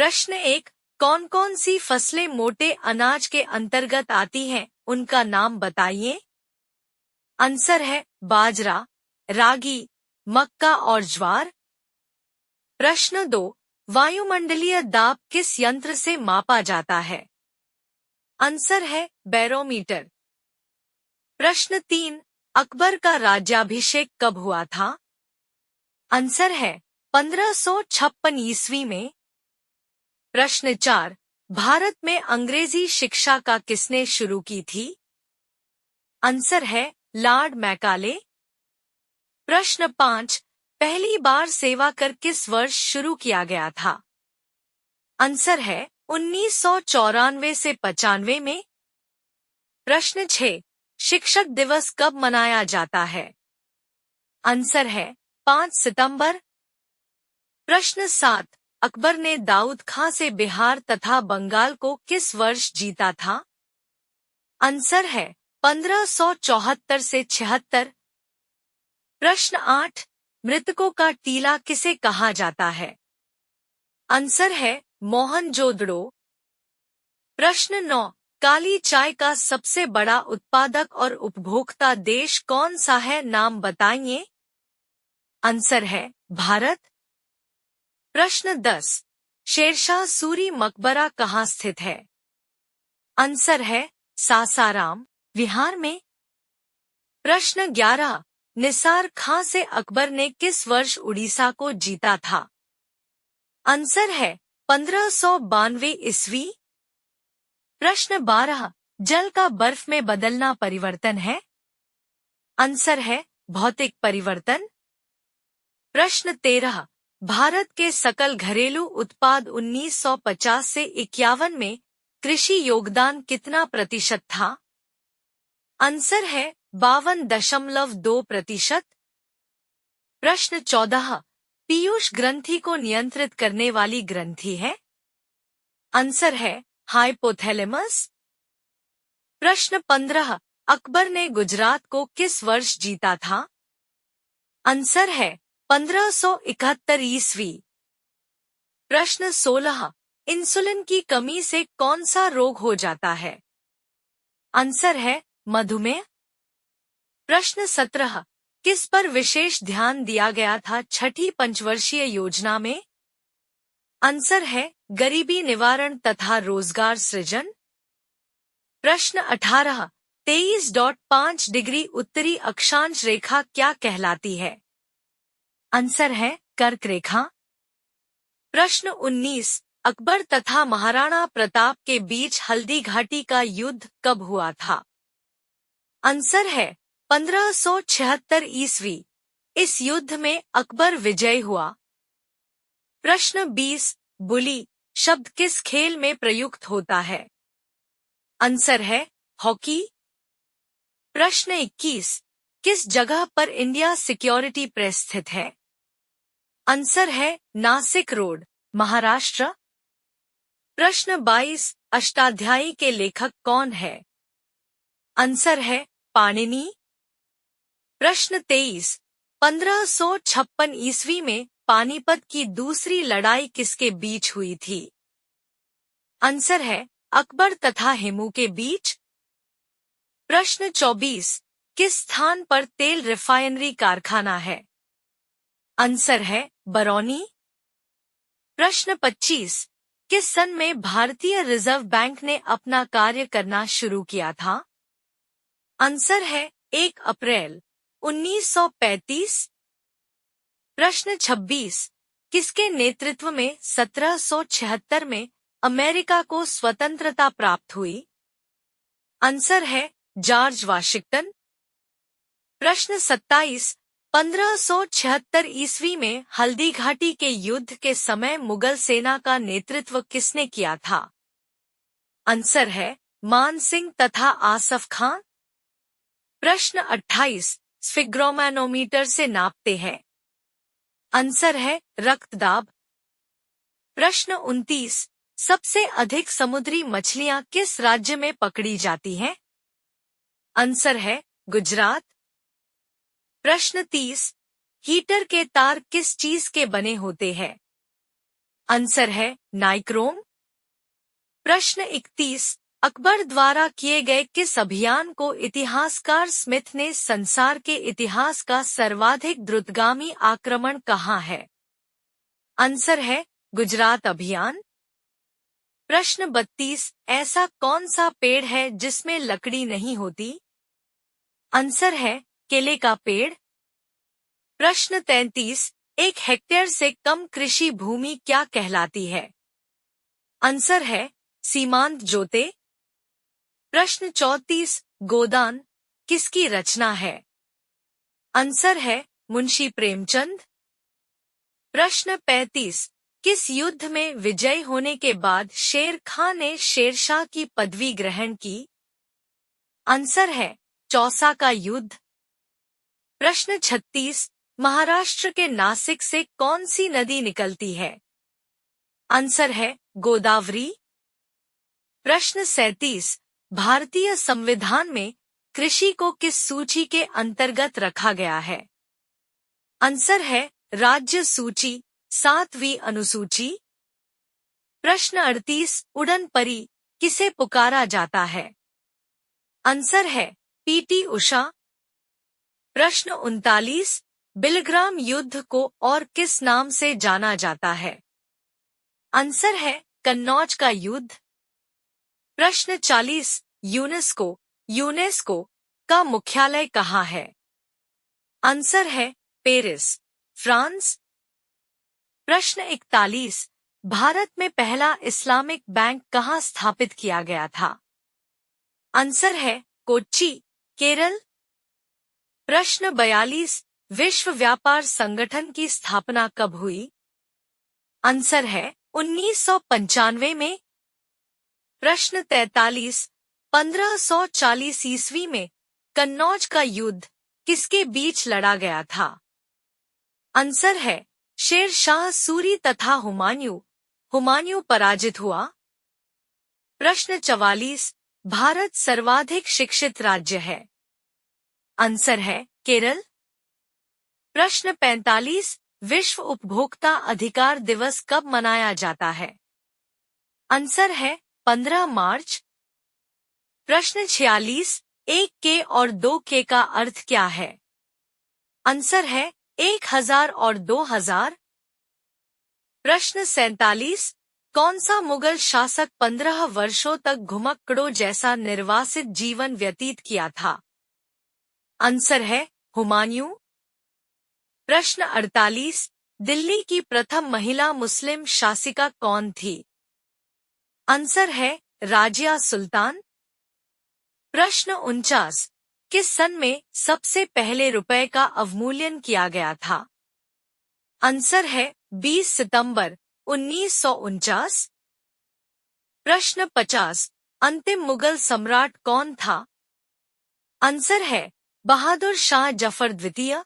प्रश्न 1। कौन कौन सी फसलें मोटे अनाज के अंतर्गत आती हैं, उनका नाम बताइए। आंसर है बाजरा, रागी, मक्का और ज्वार। प्रश्न 2। वायुमंडलीय दाब किस यंत्र से मापा जाता है। आंसर है बैरोमीटर। प्रश्न 3। अकबर का राज्याभिषेक कब हुआ था। आंसर है 1556 ईस्वी में। प्रश्न 4। भारत में अंग्रेजी शिक्षा का किसने शुरू की थी। आंसर है लॉर्ड मैकाले। प्रश्न 5। पहली बार सेवा कर किस वर्ष शुरू किया गया था। आंसर है 1994 से 95 में। प्रश्न 6। शिक्षक दिवस कब मनाया जाता है। आंसर है 5 सितंबर। प्रश्न 7। अकबर ने दाऊद खां से बिहार तथा बंगाल को किस वर्ष जीता था। आंसर है 1574 से 76। प्रश्न 8। मृतकों का टीला किसे कहा जाता है। आंसर है मोहनजोदड़ो। प्रश्न 9। काली चाय का सबसे बड़ा उत्पादक और उपभोक्ता देश कौन सा है, नाम बताइए। आंसर है भारत। प्रश्न 10। शेरशाह सूरी मकबरा कहाँ स्थित है। आंसर है सासाराम, बिहार में। प्रश्न 11। निसार खां से अकबर ने किस वर्ष उड़ीसा को जीता था। आंसर है 1592 ईस्वी। प्रश्न 12। जल का बर्फ में बदलना परिवर्तन है। आंसर है भौतिक परिवर्तन। प्रश्न 13। भारत के सकल घरेलू उत्पाद 1950 से 51 में कृषि योगदान कितना प्रतिशत था। आंसर है 52.2%। प्रश्न 14। पीयूष ग्रंथि को नियंत्रित करने वाली ग्रंथि है। आंसर है हाइपोथैलेमस। प्रश्न 15। अकबर ने गुजरात को किस वर्ष जीता था। आंसर है 1571 ईस्वी। प्रश्न 16। इंसुलिन की कमी से कौन सा रोग हो जाता है। आंसर है मधुमेह। प्रश्न 17। किस पर विशेष ध्यान दिया गया था छठी पंचवर्षीय योजना में। आंसर है गरीबी निवारण तथा रोजगार सृजन। प्रश्न 18। 23.5 डिग्री उत्तरी अक्षांश रेखा क्या कहलाती है। आंसर है कर्क रेखा। प्रश्न 19। अकबर तथा महाराणा प्रताप के बीच हल्दी घाटी का युद्ध कब हुआ था। आंसर है 1576 ईस्वी। इस युद्ध में अकबर विजयी हुआ। प्रश्न 20। बुली शब्द किस खेल में प्रयुक्त होता है। आंसर है हॉकी। प्रश्न 21। किस जगह पर इंडिया सिक्योरिटी प्रेस स्थित है। आंसर है नासिक रोड, महाराष्ट्र। प्रश्न 22। अष्टाध्यायी के लेखक कौन है। आंसर है पाणिनि। प्रश्न 23। 1556 ईस्वी में पानीपत की दूसरी लड़ाई किसके बीच हुई थी। आंसर है अकबर तथा हेमू के बीच। प्रश्न 24। किस स्थान पर तेल रिफाइनरी कारखाना है। आंसर है बरौनी। प्रश्न 25। किस सन में भारतीय रिजर्व बैंक ने अपना कार्य करना शुरू किया था। आंसर है 1 अप्रैल 1935। प्रश्न 26। किसके नेतृत्व में 1776 में अमेरिका को स्वतंत्रता प्राप्त हुई। आंसर है जॉर्ज वाशिंगटन। प्रश्न 27। 1576 ईस्वी में हल्दी घाटी के युद्ध के समय मुगल सेना का नेतृत्व किसने किया था। आंसर है मान सिंह तथा आसफ खां। प्रश्न 28। स्फिग्रोमैनोमीटर से नापते हैं। आंसर है रक्तदाब। प्रश्न 29। सबसे अधिक समुद्री मछलियां किस राज्य में पकड़ी जाती हैं। आंसर है गुजरात। प्रश्न 30। हीटर के तार किस चीज के बने होते हैं। आंसर है नाइक्रोम। प्रश्न 31, अकबर द्वारा किए गए किस अभियान को इतिहासकार स्मिथ ने संसार के इतिहास का सर्वाधिक द्रुतगामी आक्रमण कहा है? आंसर है गुजरात अभियान। प्रश्न 32, ऐसा कौन सा पेड़ है जिसमें लकड़ी नहीं होती? आंसर है केले का पेड़। प्रश्न 33, 1 हेक्टेयर से कम कृषि भूमि क्या कहलाती है? आंसर है सीमांत जोते। प्रश्न 34, गोदान किसकी रचना है? आंसर है मुंशी प्रेमचंद। प्रश्न 35, किस युद्ध में विजयी होने के बाद शेर खां ने शेरशाह की पदवी ग्रहण की? आंसर है चौसा का युद्ध। प्रश्न 36, महाराष्ट्र के नासिक से कौन सी नदी निकलती है? आंसर है गोदावरी। प्रश्न 37, भारतीय संविधान में कृषि को किस सूची के अंतर्गत रखा गया है? आंसर है राज्य सूची 7वीं अनुसूची। प्रश्न 38, उड़न परी किसे पुकारा जाता है? आंसर है पीटी उषा। प्रश्न 39, बिलग्राम युद्ध को और किस नाम से जाना जाता है? आंसर है कन्नौज का युद्ध। प्रश्न 40, यूनेस्को का मुख्यालय कहाँ है? आंसर है पेरिस, फ्रांस। प्रश्न 41, भारत में पहला इस्लामिक बैंक कहाँ स्थापित किया गया था? आंसर है कोच्चि, केरल। प्रश्न 42, विश्व व्यापार संगठन की स्थापना कब हुई? आंसर है 1995 में। प्रश्न 43, 1540 ईस्वी में कन्नौज का युद्ध किसके बीच लड़ा गया था? आंसर है शेर शाह सूरी तथा हुमायूं पराजित हुआ। प्रश्न 44, भारत सर्वाधिक शिक्षित राज्य है? आंसर है केरल। प्रश्न 45, विश्व उपभोक्ता अधिकार दिवस कब मनाया जाता है? आंसर है 15 मार्च। प्रश्न 46, 1K और 2K का अर्थ क्या है? आंसर है 1000 और 2000। प्रश्न 47, कौन सा मुगल शासक 15 वर्षों तक घुमक्कड़ों जैसा निर्वासित जीवन व्यतीत किया था? आंसर है हुमायूं। प्रश्न 48, दिल्ली की प्रथम महिला मुस्लिम शासिका कौन थी? आंसर है राजिया सुल्तान। प्रश्न 49, किस सन में सबसे पहले रुपए का अवमूल्यन किया गया था? आंसर है 20 सितंबर 1949। प्रश्न 50, अंतिम मुगल सम्राट कौन था? आंसर है बहादुर शाह जफर द्वितीय।